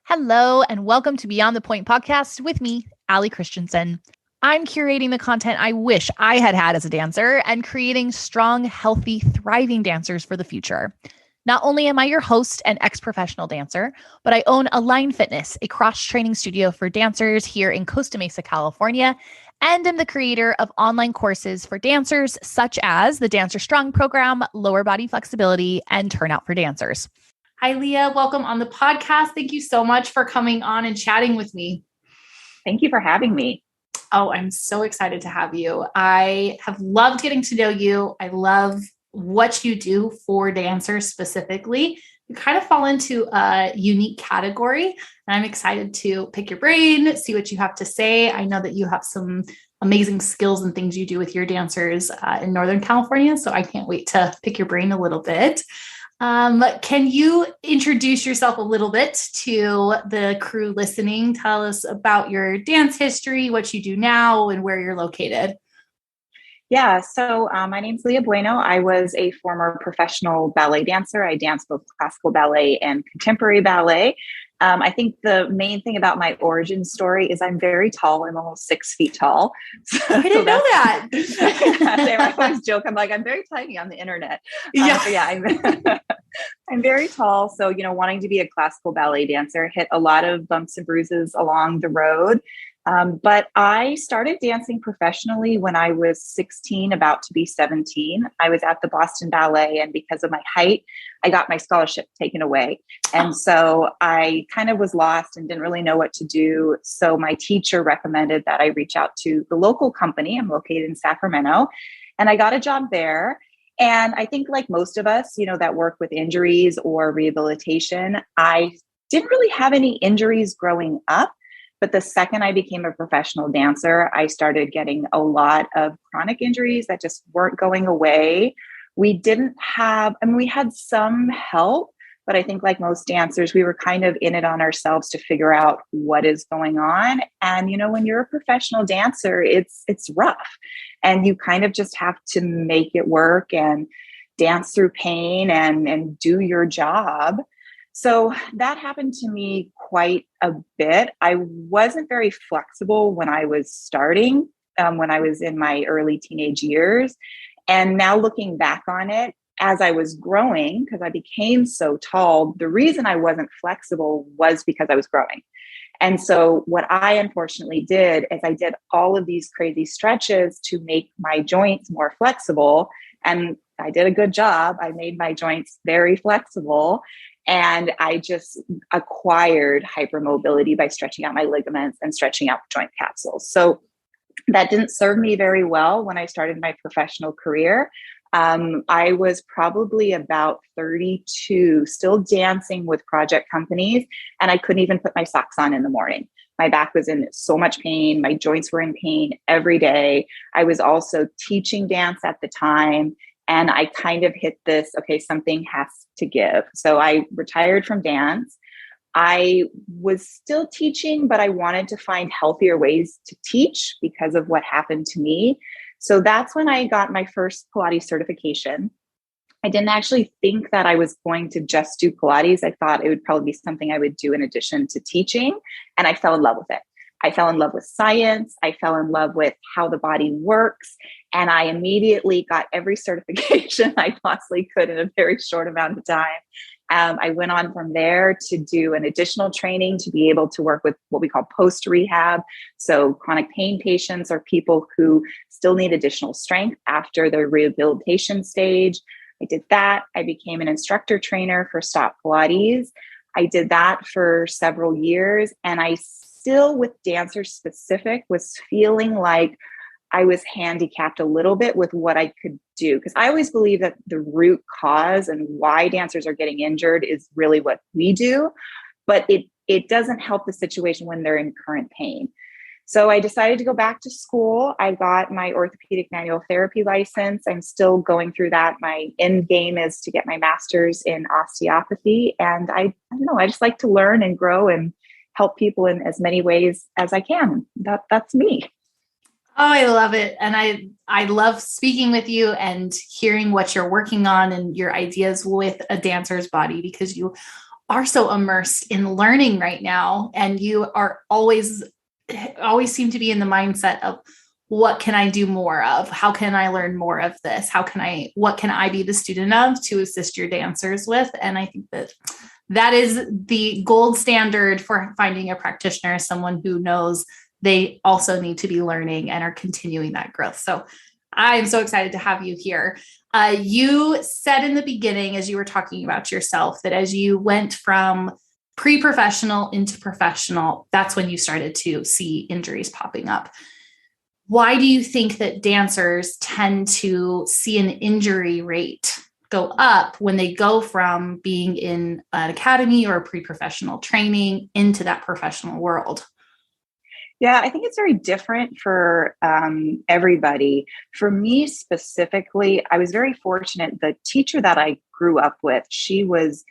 Hello, and welcome to Beyond the Point podcast with me, Allie Christensen. I'm curating the content I wish I had had as a dancer and creating strong, healthy, thriving dancers for the future. Not only am I your host and ex-professional dancer, but I own Align Fitness, a cross-training studio for dancers here in Costa Mesa, California, and am the creator of online courses for dancers such as the Dancer Strong program, lower body flexibility, and Turnout for Dancers. Hi, Leah. Welcome on the podcast. Thank you so much for coming on and chatting with me. Thank you for having me. Oh, I'm so excited to have you. I have loved getting to know you. I love what you do for dancers specifically. You kind of fall into a unique category, and I'm excited to pick your brain, see what you have to say. I know that you have some amazing skills and things you do with your dancers in Northern California, so I can't wait to pick your brain a little bit. Can you introduce yourself a little bit to the crew listening? Tell us about your dance history, what you do now, and where you're located. Yeah, so my name's Leah Bueno. I was a former professional ballet dancer. I danced both classical ballet and contemporary ballet. I think the main thing about my origin story is I'm very tall. I'm almost 6 feet tall. I didn't know that. I always joke. I'm like, I'm very tiny on the internet. I'm very tall. So, wanting to be a classical ballet dancer, hit a lot of bumps and bruises along the road. But I started dancing professionally when I was 16, about to be 17. I was at the Boston Ballet, and because of my height, I got my scholarship taken away. And so I kind of was lost and didn't really know what to do. So my teacher recommended that I reach out to the local company. I'm located in Sacramento, and I got a job there. And I think like most of us, that work with injuries or rehabilitation, I didn't really have any injuries growing up. But the second I became a professional dancer, I started getting a lot of chronic injuries that just weren't going away. We had some help, but I think like most dancers, we were kind of in it on ourselves to figure out what is going on. And, when you're a professional dancer, it's rough, and you kind of just have to make it work and dance through pain and do your job. So that happened to me quite a bit. I wasn't very flexible when I was starting, when I was in my early teenage years. And now looking back on it, as I was growing, because I became so tall, the reason I wasn't flexible was because I was growing. And so what I unfortunately did is I did all of these crazy stretches to make my joints more flexible. And I did a good job. I made my joints very flexible. And I just acquired hypermobility by stretching out my ligaments and stretching out joint capsules. So that didn't serve me very well when I started my professional career. I was probably about 32, still dancing with project companies, and I couldn't even put my socks on in the morning. My back was in so much pain. My joints were in pain every day. I was also teaching dance at the time. And I kind of hit this, okay, something has to give. So I retired from dance. I was still teaching, but I wanted to find healthier ways to teach because of what happened to me. So that's when I got my first Pilates certification. I didn't actually think that I was going to just do Pilates. I thought it would probably be something I would do in addition to teaching. And I fell in love with it. I fell in love with science. I fell in love with how the body works. And I immediately got every certification I possibly could in a very short amount of time. I went on from there to do an additional training to be able to work with what we call post-rehab. So chronic pain patients are people who still need additional strength after their rehabilitation stage. I did that. I became an instructor trainer for Stop Pilates. I did that for several years, and I still, with dancer specific, was feeling like I was handicapped a little bit with what I could do. Because I always believe that the root cause and why dancers are getting injured is really what we do, but it doesn't help the situation when they're in current pain. So I decided to go back to school. I got my orthopedic manual therapy license. I'm still going through that. My end game is to get my master's in osteopathy. And I don't know, I just like to learn and grow and help people in as many ways as I can. That's me. Oh, I love it. And I love speaking with you and hearing what you're working on and your ideas with a dancer's body, because you are so immersed in learning right now, and you are always seem to be in the mindset of, what can I do more of? How can I learn more of this? What can I be the student of to assist your dancers with? And I think that is the gold standard for finding a practitioner, someone who knows they also need to be learning and are continuing that growth. So I'm so excited to have you here. You said in the beginning, as you were talking about yourself, that as you went from pre-professional into professional, that's when you started to see injuries popping up. Why do you think that dancers tend to see an injury rate go up when they go from being in an academy or pre-professional training into that professional world? Yeah, I think it's very different for everybody. For me specifically, I was very fortunate. The teacher that I grew up with, she was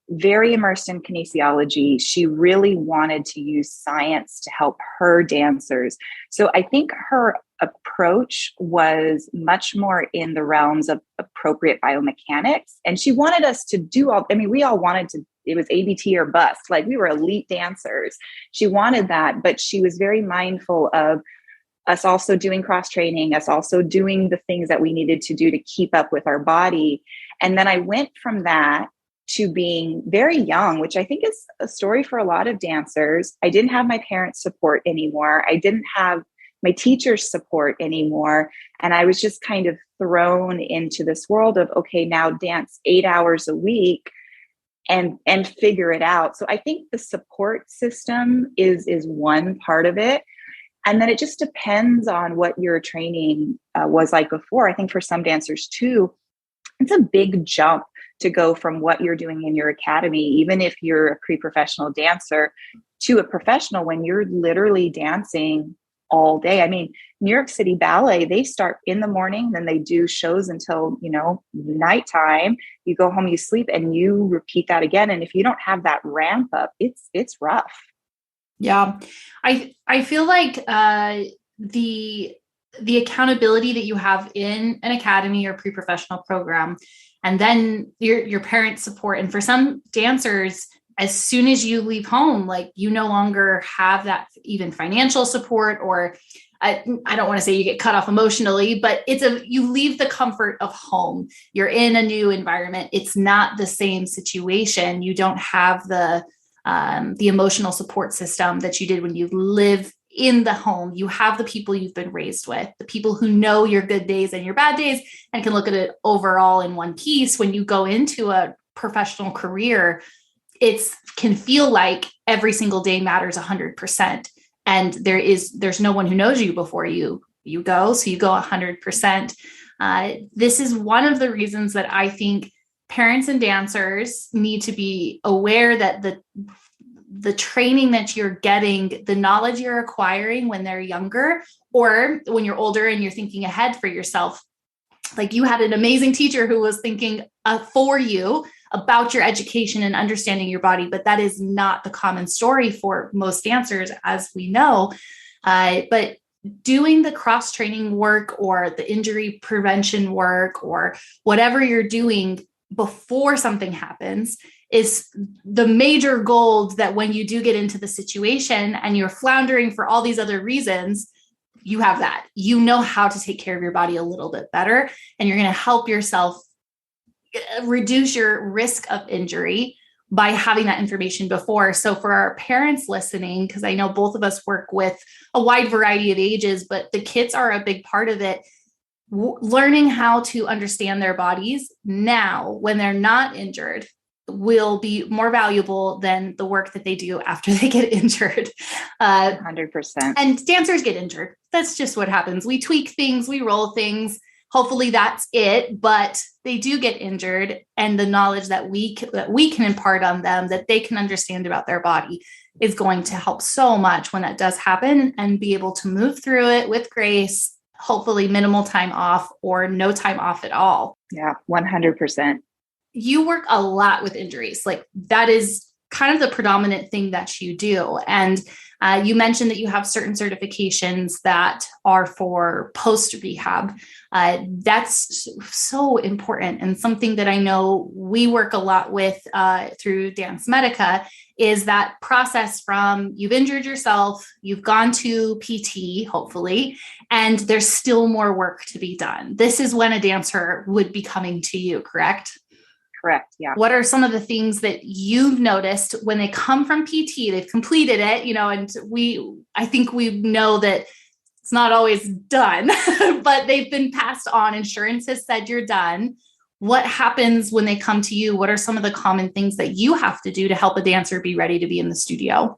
very immersed in kinesiology. She really wanted to use science to help her dancers. So I think her approach was much more in the realms of appropriate biomechanics. And she wanted us to do we all wanted to, it was ABT or bust. Like, we were elite dancers. She wanted that, but she was very mindful of us also doing cross training, us also doing the things that we needed to do to keep up with our body. And then I went from that to being very young, which I think is a story for a lot of dancers. I didn't have my parents' support anymore. I didn't have my teacher's support anymore. And I was just kind of thrown into this world of, okay, now dance 8 hours a week and figure it out. So I think the support system is one part of it. And then it just depends on what your training was like before. I think for some dancers too, it's a big jump to go from what you're doing in your academy, even if you're a pre-professional dancer, to a professional when you're literally dancing all day. I mean, New York City Ballet, they start in the morning, then they do shows until, nighttime. You go home, you sleep, and you repeat that again. And if you don't have that ramp up, it's rough. Yeah. I feel like the accountability that you have in an academy or pre-professional program, and then your parents' support. And for some dancers, as soon as you leave home, like, you no longer have that even financial support, or I don't want to say you get cut off emotionally, but you leave the comfort of home. You're in a new environment. It's not the same situation. You don't have the emotional support system that you did when you live in the home. You have the people you've been raised with, the people who know your good days and your bad days and can look at it overall in one piece. When you go into a professional career, it can feel like every single day matters 100%. And there's no one who knows you before you go. So you go 100%. This is one of the reasons that I think parents and dancers need to be aware that the training that you're getting, the knowledge you're acquiring when they're younger, or when you're older and you're thinking ahead for yourself. Like, you had an amazing teacher who was thinking for you about your education and understanding your body, but that is not the common story for most dancers, as we know. But doing the cross training work or the injury prevention work or whatever you're doing before something happens is the major gold, that when you do get into the situation and you're floundering for all these other reasons, you have that. You know how to take care of your body a little bit better, and you're going to help yourself reduce your risk of injury by having that information before. So for our parents listening, because I know both of us work with a wide variety of ages, but the kids are a big part of it. Learning how to understand their bodies now when they're not injured will be more valuable than the work that they do after they get injured. 100%. And dancers get injured. That's just what happens. We tweak things, we roll things. Hopefully that's it, but they do get injured. And the knowledge that we can impart on them, that they can understand about their body, is going to help so much when that does happen, and be able to move through it with grace, hopefully minimal time off or no time off at all. Yeah, 100%. You work a lot with injuries. Like, that is kind of the predominant thing that you do. And you mentioned that you have certain certifications that are for post rehab. That's so important, and something that I know we work a lot with through Dance Medica is that process from you've injured yourself, you've gone to PT, hopefully, and there's still more work to be done. This is when a dancer would be coming to you, correct? Correct. Yeah. What are some of the things that you've noticed when they come from PT, they've completed it, and I think we know that it's not always done, but they've been passed on. Insurance has said you're done. What happens when they come to you? What are some of the common things that you have to do to help a dancer be ready to be in the studio?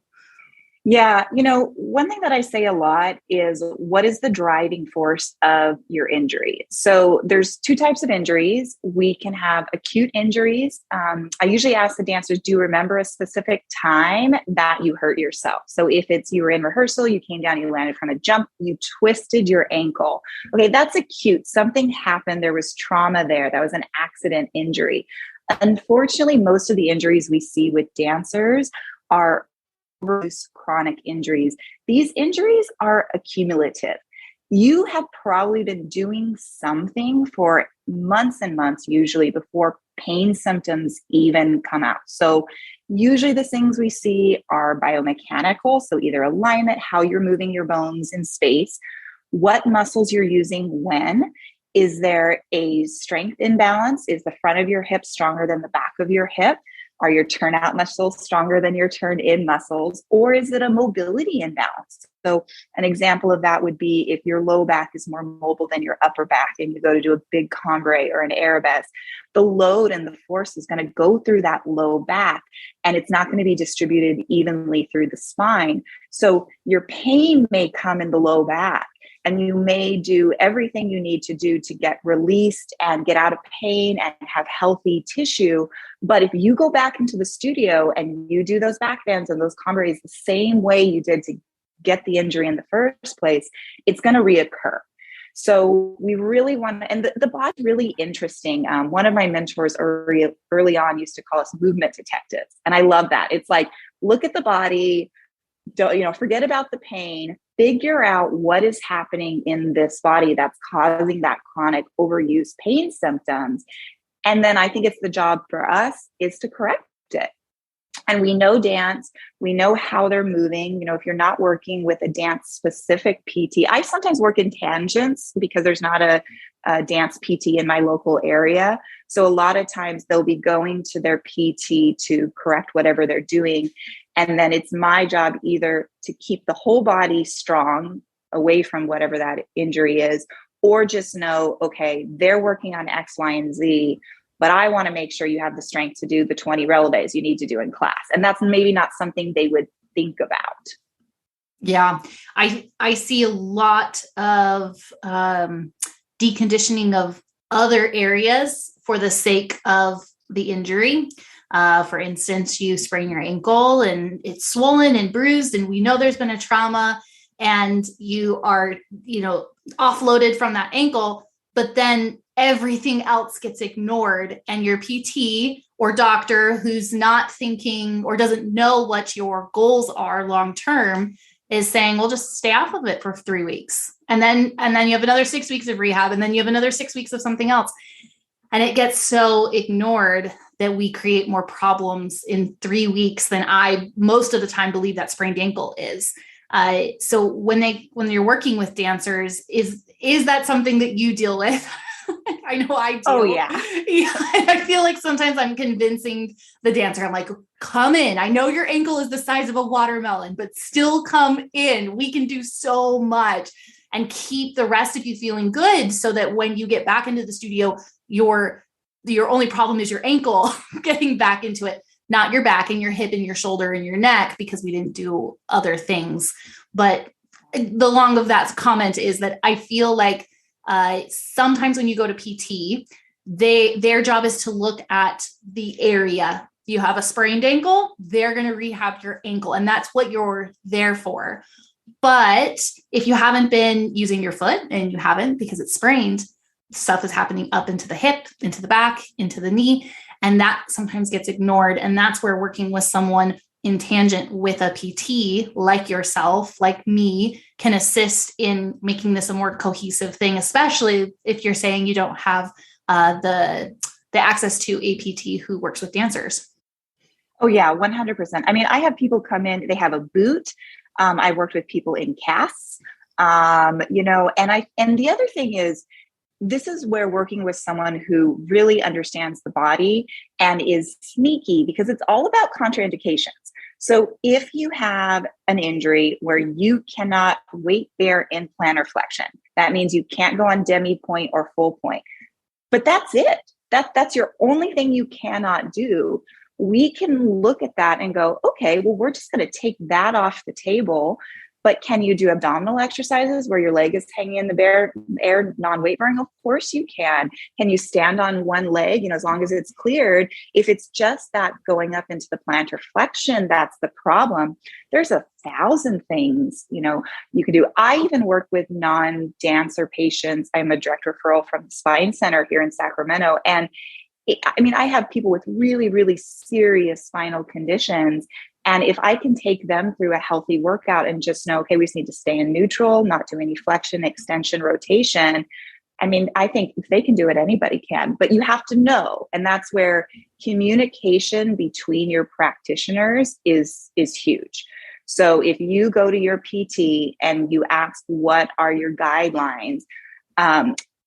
Yeah. One thing that I say a lot is, what is the driving force of your injury? So there's two types of injuries. We can have acute injuries. I usually ask the dancers, do you remember a specific time that you hurt yourself? So if it's you were in rehearsal, you came down, you landed from a jump, you twisted your ankle. Okay, that's acute. Something happened. There was trauma there. That was an accident injury. Unfortunately, most of the injuries we see with dancers are chronic injuries. These injuries are accumulative. You have probably been doing something for months and months, usually, before pain symptoms even come out. So usually the things we see are biomechanical. So either alignment, how you're moving your bones in space, what muscles you're using when. Is there a strength imbalance? Is the front of your hip stronger than the back of your hip? Are your turnout muscles stronger than your turn in muscles? Or is it a mobility imbalance? So an example of that would be if your low back is more mobile than your upper back and you go to do a big cambrai or an arabesque, the load and the force is going to go through that low back, and it's not going to be distributed evenly through the spine. So your pain may come in the low back, and you may do everything you need to do to get released and get out of pain and have healthy tissue. But if you go back into the studio and you do those back bends and those cambrais the same way you did to get the injury in the first place, it's going to reoccur. So we really want to, and the body's really interesting. One of my mentors early on used to call us movement detectives. And I love that. It's like, look at the body, don't, forget about the pain, figure out what is happening in this body that's causing that chronic overuse pain symptoms. And then I think it's the job for us is to correct it. And we know dance, we know how they're moving. If you're not working with a dance specific PT, I sometimes work in tangents because there's not a dance PT in my local area. So a lot of times they'll be going to their PT to correct whatever they're doing. And then it's my job either to keep the whole body strong away from whatever that injury is, or just know, okay, they're working on X, Y, and Z, but I want to make sure you have the strength to do the 20 relevés you need to do in class. And that's maybe not something they would think about. Yeah, I see a lot of deconditioning of other areas for the sake of the injury. For instance, you sprain your ankle and it's swollen and bruised, and we know there's been a trauma, and you are, offloaded from that ankle, but then everything else gets ignored, and your PT or doctor who's not thinking or doesn't know what your goals are long-term is saying, well, just stay off of it for 3 weeks. And then you have another 6 weeks of rehab, and then you have another 6 weeks of something else. And it gets so ignored that we create more problems in 3 weeks than I most of the time believe that sprained ankle is. So when you're working with dancers, is that something that you deal with? I know I do. Oh yeah. I feel like sometimes I'm convincing the dancer. I'm like, come in. I know your ankle is the size of a watermelon, but still come in. We can do so much and keep the rest of you feeling good so that when you get back into the studio, your only problem is your ankle getting back into it, not your back and your hip and your shoulder and your neck, because we didn't do other things. But the long of that comment is that I feel like sometimes when you go to PT, their job is to look at the area. You have a sprained ankle, they're going to rehab your ankle, and that's what you're there for. But if you haven't been using your foot, and you haven't because it's sprained, stuff is happening up into the hip, into the back, into the knee. And that sometimes gets ignored. And that's where working with someone in tangent with a PT like yourself, like me, can assist in making this a more cohesive thing, especially if you're saying you don't have the access to a PT who works with dancers. Oh yeah, 100%. I mean, I have people come in, they have a boot. I worked with people in casts, and the other thing is, this is where working with someone who really understands the body and is sneaky, because it's all about contraindications. So if you have an injury where you cannot weight bear in plantar flexion, that means you can't go on demi point or full point. But that's it. That's your only thing you cannot do. We can look at that and go, okay, well, we're just going to take that off the table. But can you do abdominal exercises where your leg is hanging in the air, non-weight bearing? Of course you can. Can you stand on one leg, as long as it's cleared? If it's just that going up into the plantar flexion, that's the problem. There's 1,000 things, you can do. I even work with non-dancer patients. I'm a direct referral from the Spine Center here in Sacramento. And I have people with really, really serious spinal conditions. And if I can take them through a healthy workout and just know, okay, we just need to stay in neutral, not do any flexion, extension, rotation. I think if they can do it, anybody can, but you have to know. And that's where communication between your practitioners is huge. So if you go to your PT and you ask, what are your guidelines?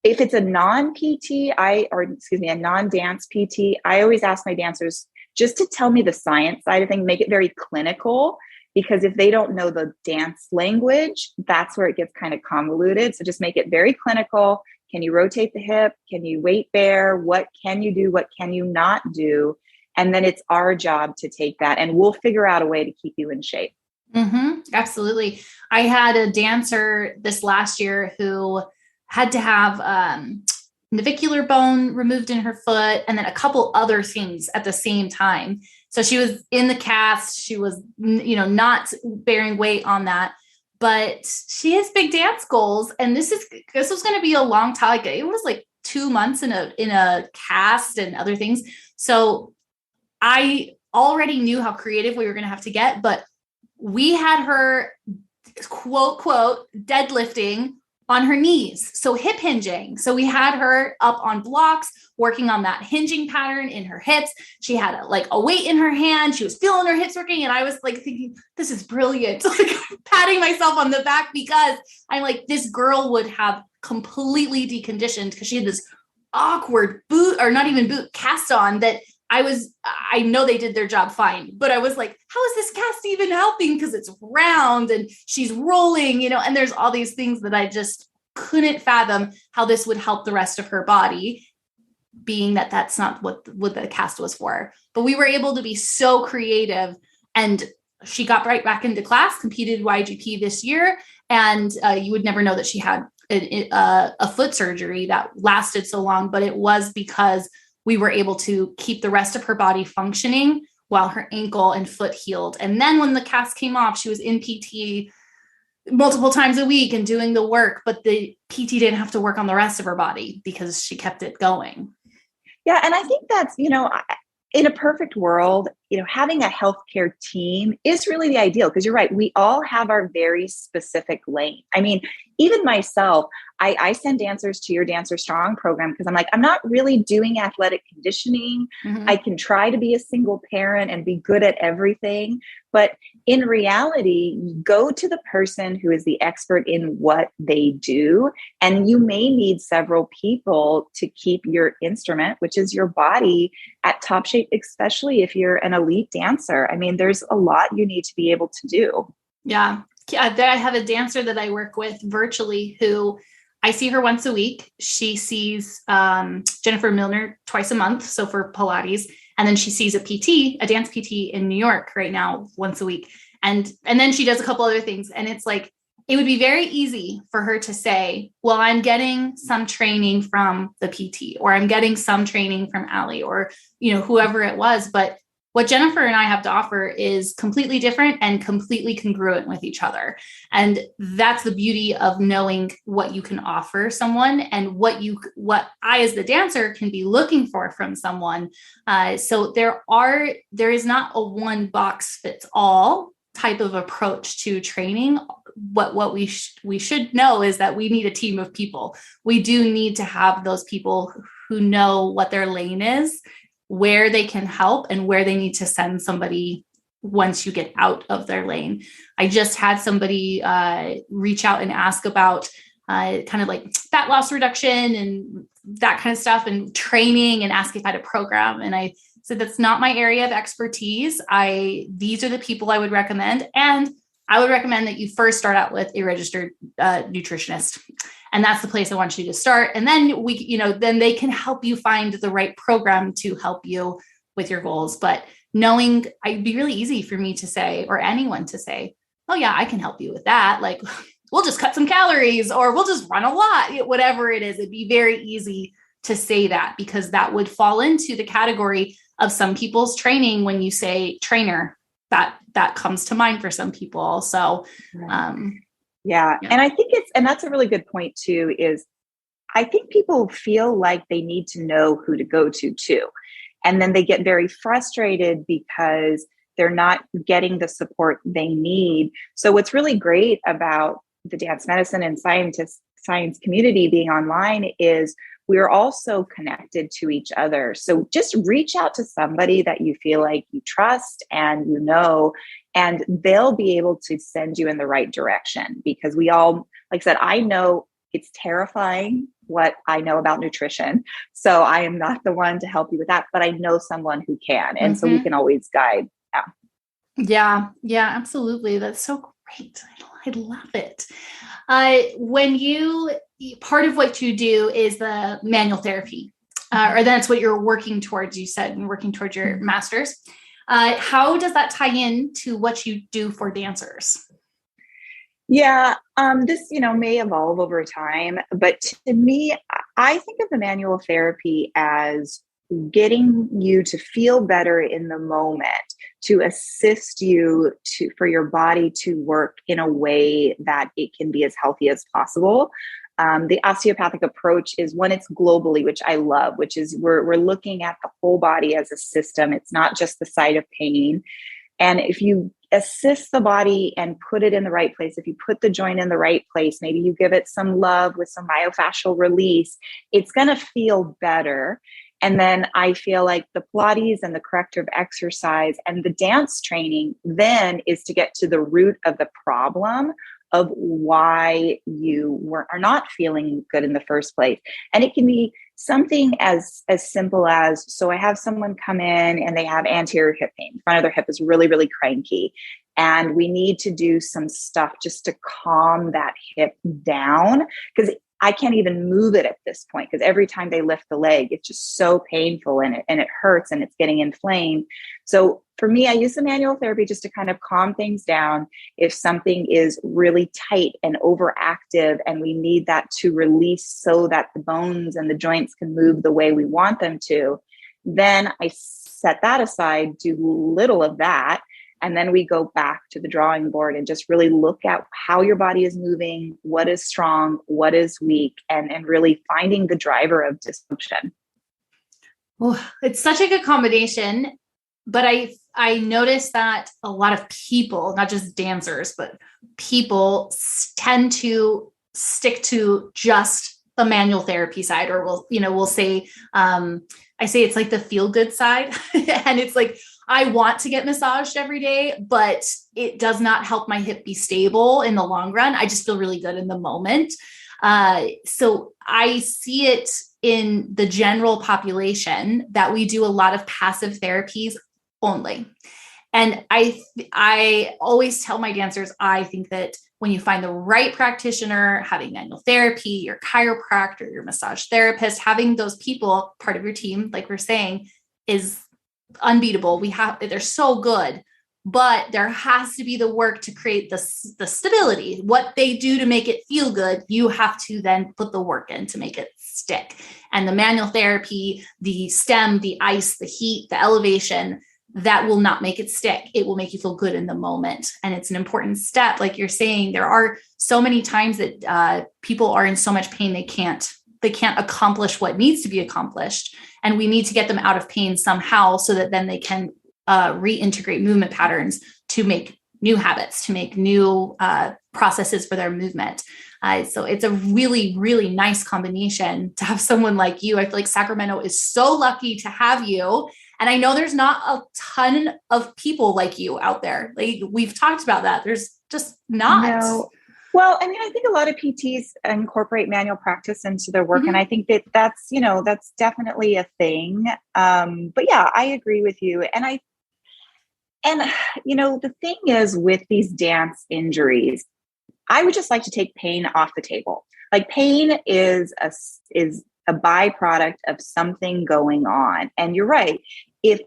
If it's a non-PT, a non-dance PT, I always ask my dancers just to tell me the science side of things, make it very clinical, because if they don't know the dance language, that's where it gets kind of convoluted. So just make it very clinical. Can you rotate the hip? Can you weight bear? What can you do? What can you not do? And then it's our job to take that, and we'll figure out a way to keep you in shape. Mm-hmm, absolutely. I had a dancer this last year who had to have navicular bone removed in her foot, and then a couple other things at the same time. So she was in the cast. She was, not bearing weight on that, but she has big dance goals. And this was going to be a long time. Like, it was like 2 months in a cast and other things. So I already knew how creative we were going to have to get, but we had her quote, deadlifting on her knees. So hip hinging. So we had her up on blocks, working on that hinging pattern in her hips. She had a weight in her hand. She was feeling her hips working. And I was thinking, this is brilliant. Patting myself on the back, because I'm this girl would have completely deconditioned, because she had this awkward boot, or not even boot, cast on, that I know they did their job fine, but I was like, how is this cast even helping? Because it's round and she's rolling, and there's all these things that I just couldn't fathom how this would help the rest of her body, being that that's not what the cast was for. But we were able to be so creative, and she got right back into class, competed YGP this year. And you would never know that she had a foot surgery that lasted so long, but it was because we were able to keep the rest of her body functioning while her ankle and foot healed. And then when the cast came off, she was in PT multiple times a week and doing the work, but the PT didn't have to work on the rest of her body because she kept it going. Yeah. And I think that's, in a perfect world, having a healthcare team is really the ideal, because you're right. We all have our very specific lane. Even myself, I send dancers to your Dancer Strong program because I'm not really doing athletic conditioning. Mm-hmm. I can try to be a single parent and be good at everything. But in reality, go to the person who is the expert in what they do. And you may need several people to keep your instrument, which is your body, at top shape, especially if you're an elite dancer. There's a lot you need to be able to do. Yeah. I have a dancer that I work with virtually who I see her once a week. She sees Jennifer Milner twice a month, so for Pilates. And then she sees a dance PT in New York right now once a week. And then she does a couple other things. And it's it would be very easy for her to say, well, I'm getting some training from the PT, or I'm getting some training from Allie, or, whoever it was. But what Jennifer and I have to offer is completely different and completely congruent with each other. And that's the beauty of knowing what you can offer someone and what I, as the dancer, can be looking for from someone. So there is not a one box fits all type of approach to training. What we should know is that we need a team of people. We do need to have those people who know what their lane is, where they can help, and where they need to send somebody once you get out of their lane. I just had somebody reach out and ask about kind of like fat loss reduction and that kind of stuff and training, and ask if I had a program. And I said, that's not my area of expertise. These are the people I would recommend. And I would recommend that you first start out with a registered nutritionist. And that's the place I want you to start. And then then they can help you find the right program to help you with your goals. But knowing, it'd be really easy for me to say, or anyone to say, oh yeah, I can help you with that. Like, we'll just cut some calories, or we'll just run a lot, whatever it is. It'd be very easy to say that, because that would fall into the category of some people's training. When you say trainer, that comes to mind for some people. So, yeah. And I think that's a really good point too, is I think people feel like they need to know who to go to too. And then they get very frustrated because they're not getting the support they need. So what's really great about the dance medicine and science community being online is we're also connected to each other. So just reach out to somebody that you feel like you trust and and they'll be able to send you in the right direction, because we all, like I said, I know it's terrifying what I know about nutrition. So I am not the one to help you with that, but I know someone who can. And so we can always guide. Yeah. Yeah, absolutely. That's so great. I love it. Part of what you do is the manual therapy, or that's what you're working towards. You said you're working towards your master's. How does that tie in to what you do for dancers? Yeah, this, may evolve over time, but to me, I think of the manual therapy as getting you to feel better in the moment, to assist you for your body to work in a way that it can be as healthy as possible. The osteopathic approach is one, it's globally, which I love, which is we're looking at the whole body as a system. It's not just the site of pain. And if you assist the body and put it in the right place, if you put the joint in the right place, maybe you give it some love with some myofascial release, it's going to feel better. And then I feel like the Pilates and the corrective exercise and the dance training then is to get to the root of the problem of why you are not feeling good in the first place. And it can be something as simple as, so I have someone come in and they have anterior hip pain. Front of their hip is really, really cranky. And we need to do some stuff just to calm that hip down, because I can't even move it at this point, because every time they lift the leg, it's just so painful and it hurts and it's getting inflamed. So for me, I use the manual therapy just to kind of calm things down. If something is really tight and overactive and we need that to release so that the bones and the joints can move the way we want them to, then I set that aside, do little of that. And then we go back to the drawing board and just really look at how your body is moving, what is strong, what is weak, and really finding the driver of dysfunction. Well, it's such a good combination. But I noticed that a lot of people, not just dancers, but people tend to stick to just the manual therapy side, or we'll say, I say it's like the feel good side. And it's like, I want to get massaged every day, but it does not help my hip be stable in the long run. I just feel really good in the moment. So I see it in the general population that we do a lot of passive therapies only. And I always tell my dancers, I think that when you find the right practitioner, having manual therapy, your chiropractor, your massage therapist, having those people part of your team, like we're saying, is unbeatable. They're so good, but there has to be the work to create the stability. What they do to make it feel good, you have to then put the work in to make it stick. And the manual therapy, the stem, the ice, the heat, the elevation, that will not make it stick. It will make you feel good in the moment. And it's an important step. Like you're saying, there are so many times that people are in so much pain, they can't accomplish what needs to be accomplished. And we need to get them out of pain somehow so that then they can reintegrate movement patterns to make new habits, to make new processes for their movement. So it's a really, really nice combination to have someone like you. I feel like Sacramento is so lucky to have you. And I know there's not a ton of people like you out there. Like we've talked about that. There's just not. No. Well, I mean, I think a lot of PTs incorporate manual practice into their work. Mm-hmm. And I think that's definitely a thing. But yeah, I agree with you. And the thing is with these dance injuries, I would just like to take pain off the table. Like pain is a byproduct of something going on. And you're right. If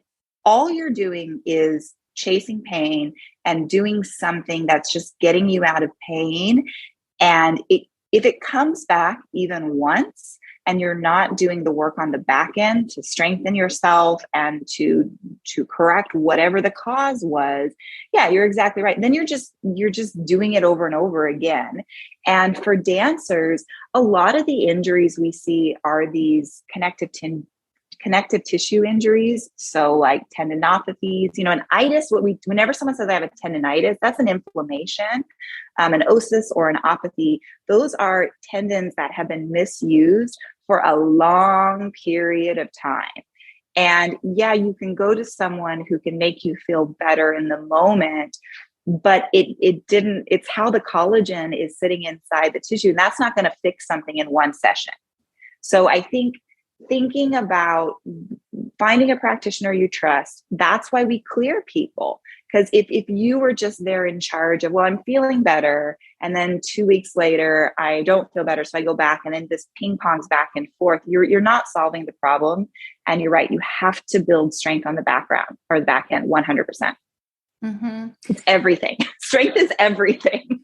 all you're doing is chasing pain and doing something that's just getting you out of pain, and if it comes back even once and you're not doing the work on the back end to strengthen yourself and to correct whatever the cause was, yeah, you're exactly right. Then you're just doing it over and over again. And for dancers, a lot of the injuries we see are these connective tissue injuries. So like tendinopathies, an itis, whenever someone says I have a tendinitis, that's an inflammation, an osis or an opathy. Those are tendons that have been misused for a long period of time. And yeah, you can go to someone who can make you feel better in the moment, but it's how the collagen is sitting inside the tissue. And that's not going to fix something in one session. So I think thinking about finding a practitioner you trust, that's why we clear people. Because if you were just there in charge of, well, I'm feeling better, and then 2 weeks later, I don't feel better, so I go back, and then this ping pongs back and forth, you're not solving the problem. And you're right, you have to build strength on the background or the back end 100%. Mm-hmm. It's everything. Strength is everything.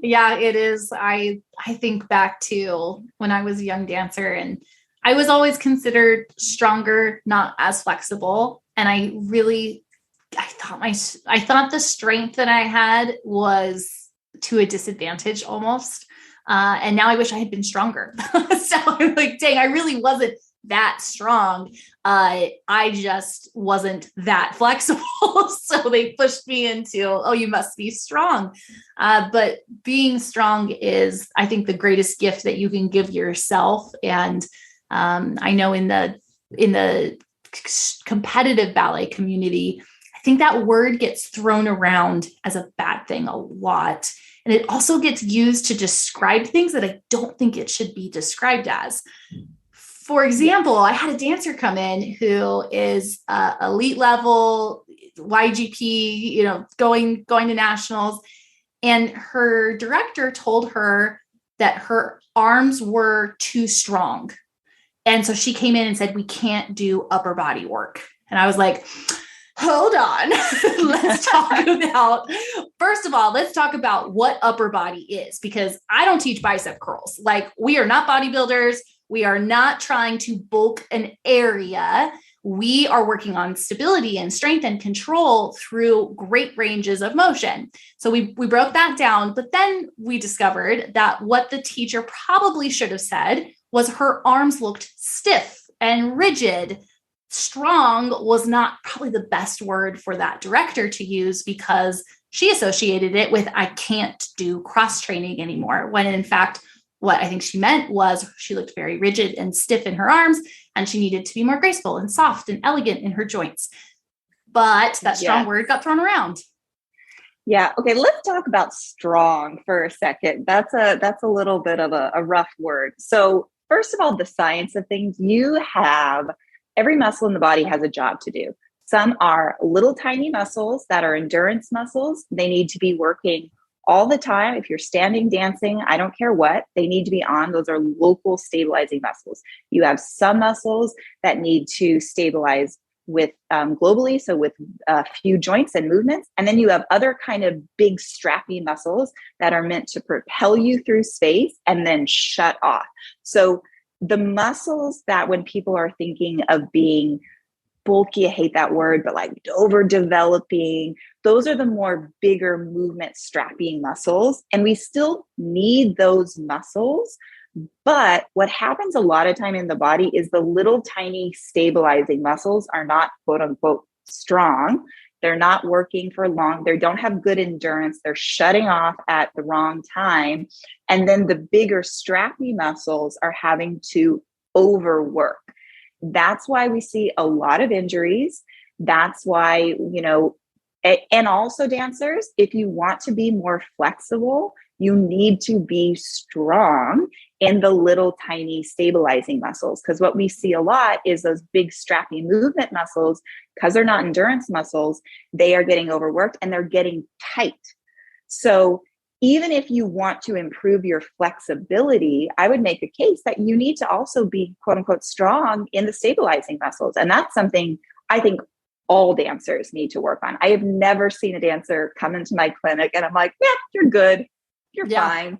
Yeah, it is. I think back to when I was a young dancer, and I was always considered stronger, not as flexible. And I thought the strength that I had was to a disadvantage almost. And now I wish I had been stronger. So I'm like, dang, I really wasn't that strong. I just wasn't that flexible. So they pushed me into, oh, you must be strong. But being strong is, I think, the greatest gift that you can give yourself. And I know in the competitive ballet community, I think that word gets thrown around as a bad thing a lot. And it also gets used to describe things that I don't think it should be described as. For example, I had a dancer come in who is elite level YGP, going to nationals. And her director told her that her arms were too strong. And so she came in and said, we can't do upper body work. And I was like, hold on. First of all, let's talk about what upper body is, because I don't teach bicep curls. Like, we are not bodybuilders. We are not trying to bulk an area. We are working on stability and strength and control through great ranges of motion. So we broke that down, but then we discovered that what the teacher probably should have said was her arms looked stiff and rigid. Strong was not probably the best word for that director to use, because she associated it with, I can't do cross training anymore. When in fact, what I think she meant was she looked very rigid and stiff in her arms, and she needed to be more graceful and soft and elegant in her joints. But that strong word got thrown around. Yeah. Okay. Let's talk about strong for a second. That's a little bit of a rough word. So first of all, the science of things, every muscle in the body has a job to do. Some are little tiny muscles that are endurance muscles. They need to be working all the time. If you're standing, dancing, I don't care what, they need to be on. Those are local stabilizing muscles. You have some muscles that need to stabilize with globally, so with a few joints and movements. And then you have other kind of big strappy muscles that are meant to propel you through space and then shut off. So the muscles that when people are thinking of being bulky, I hate that word, but like overdeveloping. Those are the more bigger movement strapping muscles. And we still need those muscles. But what happens a lot of time in the body is the little tiny stabilizing muscles are not quote unquote strong. They're not working for long. They don't have good endurance. They're shutting off at the wrong time. And then the bigger strappy muscles are having to overwork. That's why we see a lot of injuries. That's why, and also dancers, if you want to be more flexible, you need to be strong in the little tiny stabilizing muscles. Because what we see a lot is those big strappy movement muscles, because they're not endurance muscles, they are getting overworked and they're getting tight. So even if you want to improve your flexibility, I would make a case that you need to also be quote unquote strong in the stabilizing muscles. And that's something I think all dancers need to work on. I have never seen a dancer come into my clinic and I'm like, yeah, you're good. You're fine.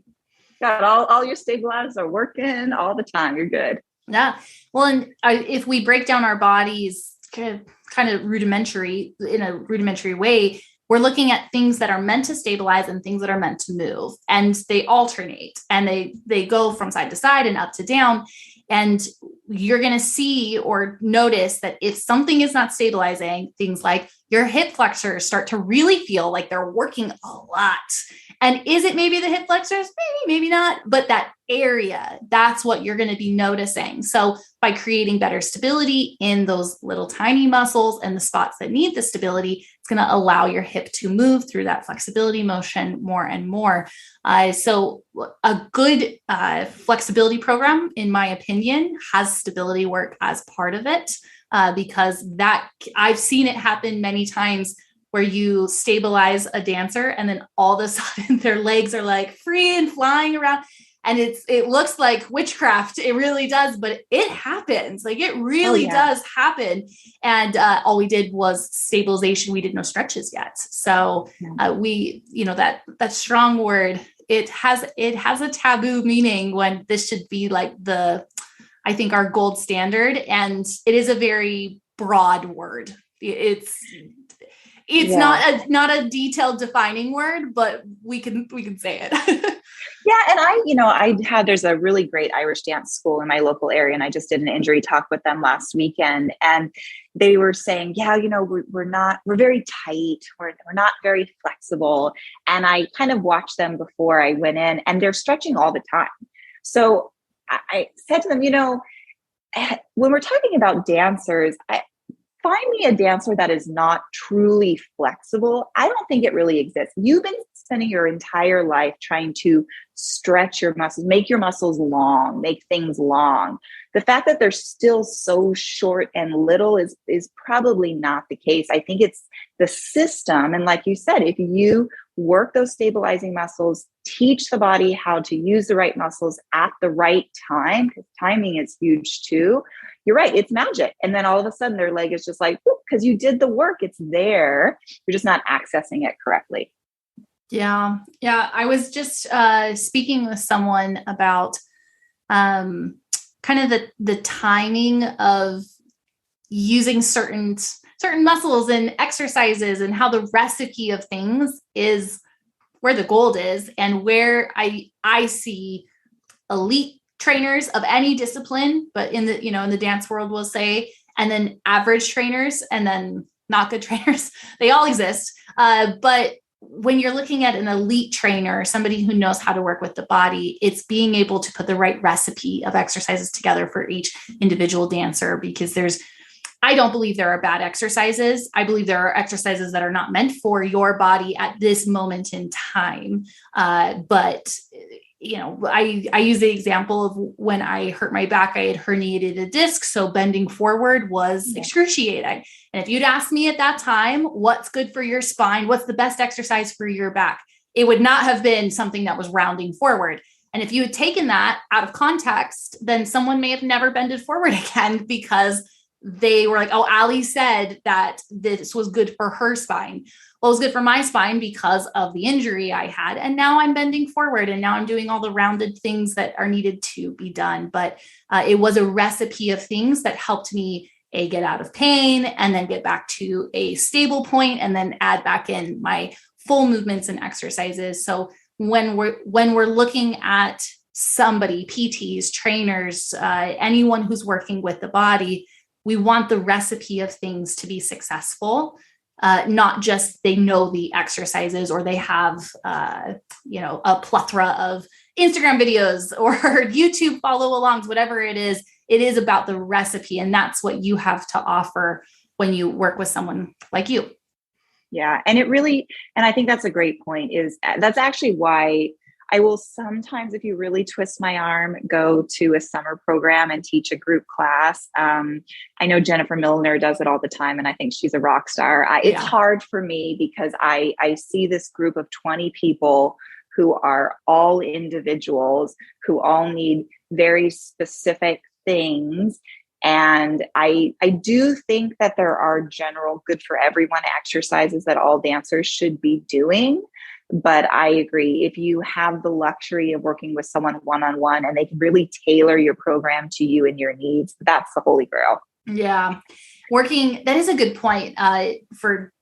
Got all your stabilizers are working all the time. You're good. Yeah. Well, and if we break down our bodies kind of rudimentary in a rudimentary way, we're looking at things that are meant to stabilize and things that are meant to move, and they alternate and they go from side to side and up to down. And you're going to see or notice that if something is not stabilizing, things like your hip flexors start to really feel like they're working a lot. And is it maybe the hip flexors? Maybe not, but that area, that's what you're going to be noticing. So by creating better stability in those little tiny muscles and the spots that need the stability, it's going to allow your hip to move through that flexibility motion more and more. So a good flexibility program, in my opinion, has stability work as part of it, because that I've seen it happen many times where you stabilize a dancer and then all of a sudden their legs are like free and flying around. And it looks like witchcraft. It really does, but it happens. Like it really does happen. And all we did was stabilization. We did no stretches yet. So we, that strong word, it has a taboo meaning when this should be like I think our gold standard. And it is a very broad word. It's not a detailed defining word, but we can say it. Yeah. And there's a really great Irish dance school in my local area. And I just did an injury talk with them last weekend. And they were saying, we're very tight. We're not very flexible. And I kind of watched them before I went in, and they're stretching all the time. So I said to them, when we're talking about dancers, find me a dancer that is not truly flexible. I don't think it really exists. You've been spending your entire life trying to stretch your muscles, make your muscles long, make things long. The fact that they're still so short and little is probably not the case. I think it's the system. And like you said, if you work those stabilizing muscles, teach the body how to use the right muscles at the right time, because timing is huge too. You're right. It's magic. And then all of a sudden their leg is just like, because you did the work, it's there. You're just not accessing it correctly. Yeah. Yeah. I was just speaking with someone about kind of the timing of using certain muscles and exercises, and how the recipe of things is where the gold is, and where I see elite trainers of any discipline, but in the dance world, we'll say, and then average trainers, and then not good trainers. They all exist. But when you're looking at an elite trainer, somebody who knows how to work with the body, it's being able to put the right recipe of exercises together for each individual dancer, because I don't believe there are bad exercises. I believe there are exercises that are not meant for your body at this moment in time. But I use the example of when I hurt my back, I had herniated a disc. So bending forward was excruciating. And if you'd asked me at that time, what's good for your spine? What's the best exercise for your back? It would not have been something that was rounding forward. And if you had taken that out of context, then someone may have never bended forward again, because they were like, oh, Ali said that this was good for her spine. Well, it was good for my spine because of the injury I had. And now I'm bending forward, and now I'm doing all the rounded things that are needed to be done. But it was a recipe of things that helped me get out of pain and then get back to a stable point and then add back in my full movements and exercises. So when we're looking at somebody, PTs, trainers, anyone who's working with the body, we want the recipe of things to be successful, not just they know the exercises or they have, a plethora of Instagram videos or YouTube follow alongs, whatever it is about the recipe. And that's what you have to offer when you work with someone like you. Yeah. And I think that's a great point, that's actually why I will sometimes, if you really twist my arm, go to a summer program and teach a group class. I know Jennifer Milner does it all the time, and I think she's a rock star. It's hard for me because I see this group of 20 people who are all individuals who all need very specific things. And I do think that there are general good for everyone exercises that all dancers should be doing. But I agree, if you have the luxury of working with someone one-on-one and they can really tailor your program to you and your needs, that's the holy grail. Yeah. That is a good point. For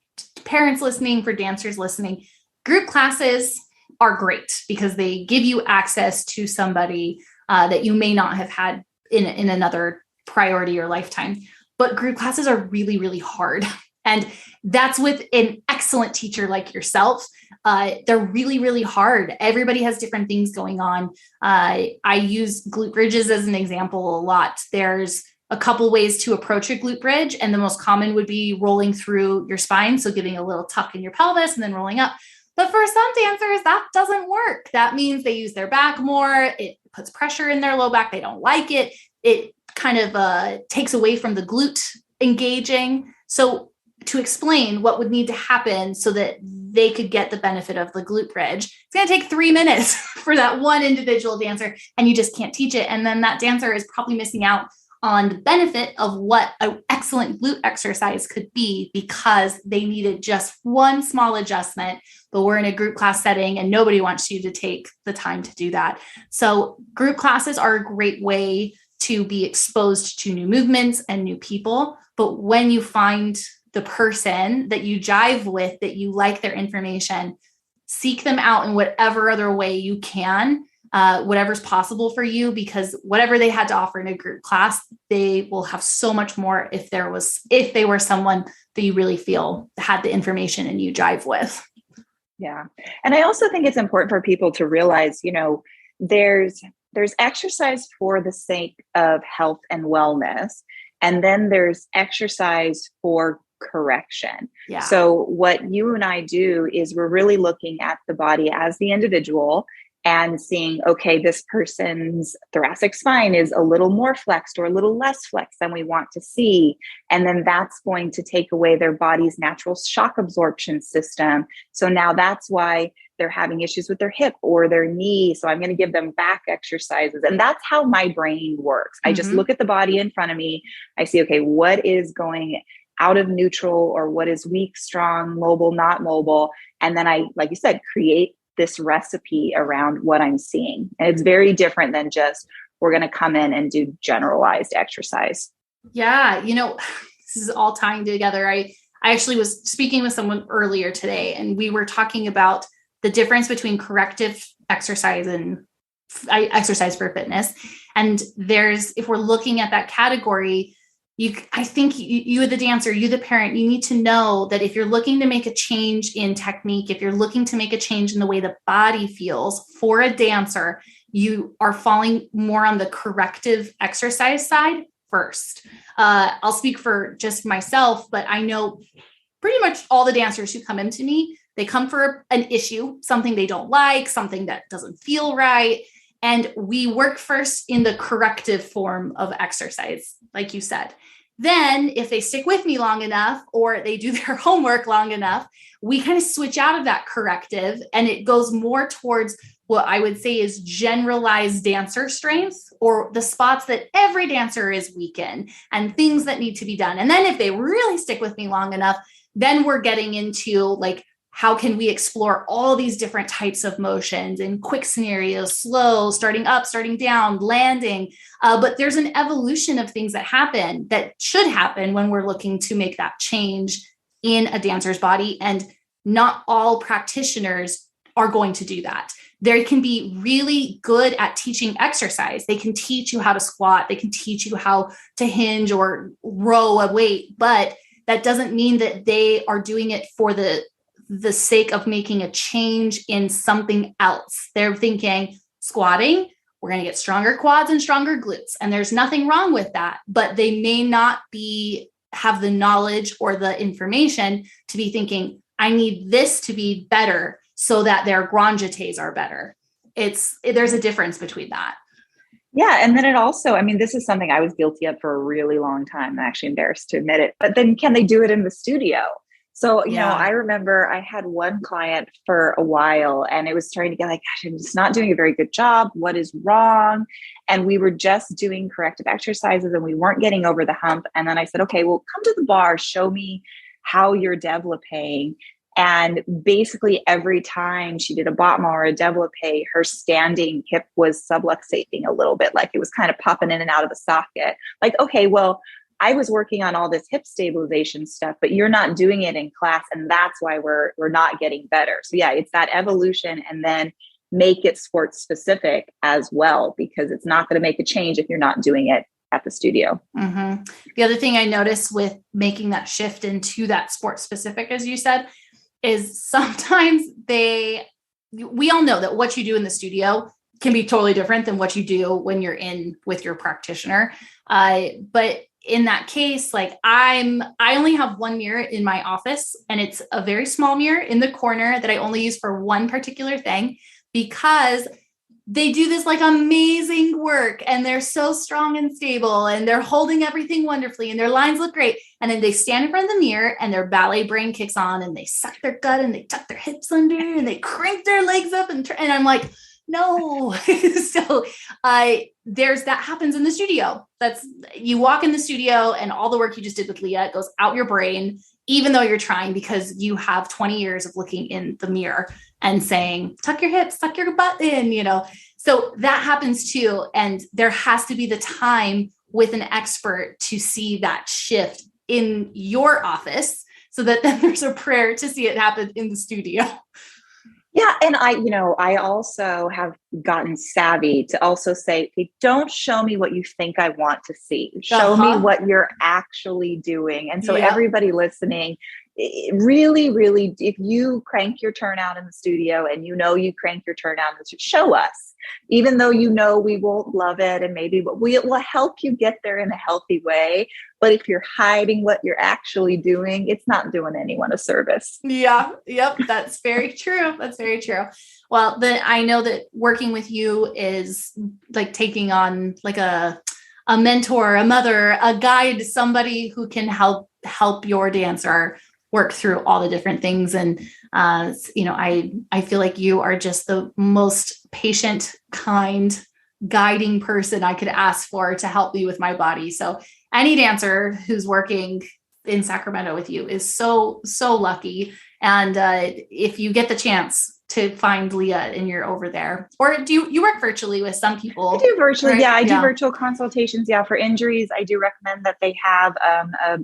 parents listening, for dancers listening, group classes are great because they give you access to somebody that you may not have had in another priority or lifetime. But group classes are really, really hard. And that's with an excellent teacher like yourself. They're really, really hard. Everybody has different things going on. I use glute bridges as an example a lot. There's a couple ways to approach a glute bridge. And the most common would be rolling through your spine. So giving a little tuck in your pelvis and then rolling up. But for some dancers, that doesn't work. That means they use their back more. It puts pressure in their low back. They don't like it. It kind of takes away from the glute engaging. So to explain what would need to happen so that they could get the benefit of the glute bridge, it's going to take 3 minutes for that one individual dancer, and you just can't teach it. And then that dancer is probably missing out on the benefit of what an excellent glute exercise could be because they needed just one small adjustment, but we're in a group class setting and nobody wants you to take the time to do that. So group classes are a great way to be exposed to new movements and new people. But when you find the person that you jive with, that you like their information, seek them out in whatever other way you can, whatever's possible for you, because whatever they had to offer in a group class, they will have so much more if they were someone that you really feel had the information and you jive with. Yeah. And I also think it's important for people to realize, there's exercise for the sake of health and wellness. And then there's exercise for correction. Yeah. So what you and I do is we're really looking at the body as the individual and seeing, okay, this person's thoracic spine is a little more flexed or a little less flexed than we want to see. And then that's going to take away their body's natural shock absorption system. So now that's why they're having issues with their hip or their knee. So I'm going to give them back exercises. And that's how my brain works. I just look at the body in front of me. I see, okay, what is going out of neutral or what is weak, strong, mobile, not mobile. And then I, like you said, create this recipe around what I'm seeing. And it's very different than just, we're going to come in and do generalized exercise. Yeah. This is all tying together. I actually was speaking with someone earlier today, and we were talking about the difference between corrective exercise and exercise for fitness. And if we're looking at that category, I think you, the dancer, you, the parent, you need to know that if you're looking to make a change in technique, if you're looking to make a change in the way the body feels for a dancer, you are falling more on the corrective exercise side first. I'll speak for just myself, but I know pretty much all the dancers who come into me, they come for an issue, something they don't like, something that doesn't feel right. And we work first in the corrective form of exercise, like you said. Then if they stick with me long enough or they do their homework long enough, we kind of switch out of that corrective and it goes more towards what I would say is generalized dancer strength, or the spots that every dancer is weak in and things that need to be done. And then if they really stick with me long enough, then we're getting into like how can we explore all these different types of motions in quick scenarios, slow, starting up, starting down, landing. But there's an evolution of things that happen that should happen when we're looking to make that change in a dancer's body. And not all practitioners are going to do that. They can be really good at teaching exercise. They can teach you how to squat. They can teach you how to hinge or row a weight, but that doesn't mean that they are doing it for the sake of making a change in something else. They're thinking squatting, we're going to get stronger quads and stronger glutes. And there's nothing wrong with that, but they may not have the knowledge or the information to be thinking, I need this to be better so that their grand jetés are better. There's a difference between that. Yeah. And then it also, I mean, this is something I was guilty of for a really long time. I'm actually embarrassed to admit it, but then can they do it in the studio? So, you know, I remember I had one client for a while and it was starting to get like, gosh, I'm just not doing a very good job. What is wrong? And we were just doing corrective exercises and we weren't getting over the hump. And then I said, okay, well, come to the bar, show me how you're developing. And basically every time she did a bottom or a développé, her standing hip was subluxating a little bit, like it was kind of popping in and out of the socket. Like, okay, well, I was working on all this hip stabilization stuff, but you're not doing it in class. And that's why we're not getting better. So yeah, it's that evolution, and then make it sports specific as well, because it's not going to make a change if you're not doing it at the studio. Mm-hmm. The other thing I noticed with making that shift into that sports specific, as you said, is sometimes we all know that what you do in the studio can be totally different than what you do when you're in with your practitioner. But in that case, like I only have one mirror in my office, and it's a very small mirror in the corner that I only use for one particular thing, because they do this like amazing work and they're so strong and stable and they're holding everything wonderfully and their lines look great. And then they stand in front of the mirror and their ballet brain kicks on and they suck their gut and they tuck their hips under and they crank their legs up and I'm like, no. So there's that happens in the studio. You walk in the studio and all the work you just did with Leah goes out your brain, even though you're trying, because you have 20 years of looking in the mirror and saying, tuck your hips, tuck your butt in, So that happens too. And there has to be the time with an expert to see that shift in your office so that then there's a prayer to see it happen in the studio. Yeah. And I also have gotten savvy to also say, hey, don't show me what you think I want to see. Show me what you're actually doing. And so everybody listening, really, really, if you crank your turnout in the studio and you crank your turnout, show us, even though we won't love it and maybe we will help you get there in a healthy way. But if you're hiding what you're actually doing, it's not doing anyone a service. Yeah. Yep. That's very true. That's very true. Well, I know that working with you is like taking on like a mentor, a mother, a guide, somebody who can help your dancer work through all the different things. And, I feel like you are just the most patient, kind, guiding person I could ask for to help me with my body. So any dancer who's working in Sacramento with you is so, so lucky. And if you get the chance to find Leah and you're over there, or do you work virtually with some people? I do virtually. Right? Yeah. I do virtual consultations. Yeah. For injuries, I do recommend that they have a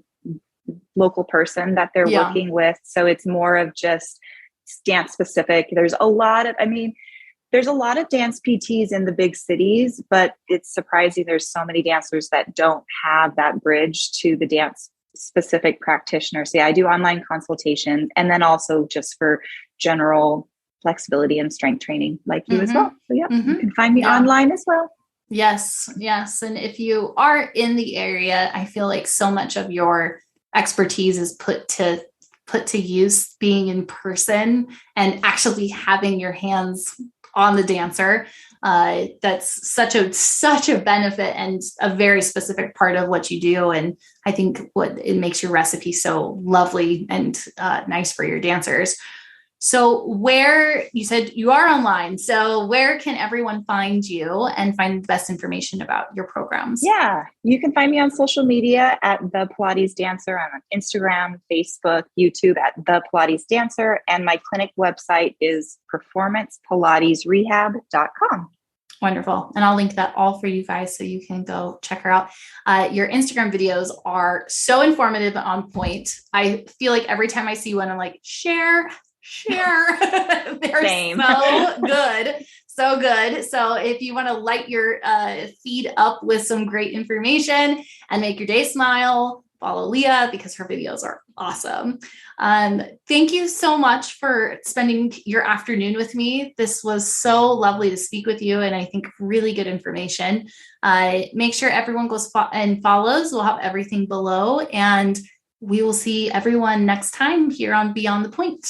local person that they're working with. So it's more of just dance specific. There's a lot of dance PTs in the big cities, but it's surprising there's so many dancers that don't have that bridge to the dance specific practitioner. So yeah, I do online consultations, and then also just for general flexibility and strength training like you as well. So yeah, you can find me online as well. Yes. Yes. And if you are in the area, I feel like so much of your expertise is put to use being in person and actually having your hands on the dancer. That's such a benefit and a very specific part of what you do. And I think it makes your recipe so lovely and nice for your dancers. So where you said you are online, so where can everyone find you and find the best information about your programs? Yeah, you can find me on social media at The Pilates Dancer. I'm on Instagram, Facebook, YouTube at The Pilates Dancer. And my clinic website is performancepilatesrehab.com. Wonderful. And I'll link that all for you guys so you can go check her out. Your Instagram videos are so informative and on point. I feel like every time I see one, I'm like, share. They're Same. so good. So good. So if you want to light your feed up with some great information and make your day smile, follow Leah because her videos are awesome. Thank you so much for spending your afternoon with me. This was so lovely to speak with you, and I think really good information. Make sure everyone goes and follows. We'll have everything below, and we will see everyone next time here on Beyond the Point.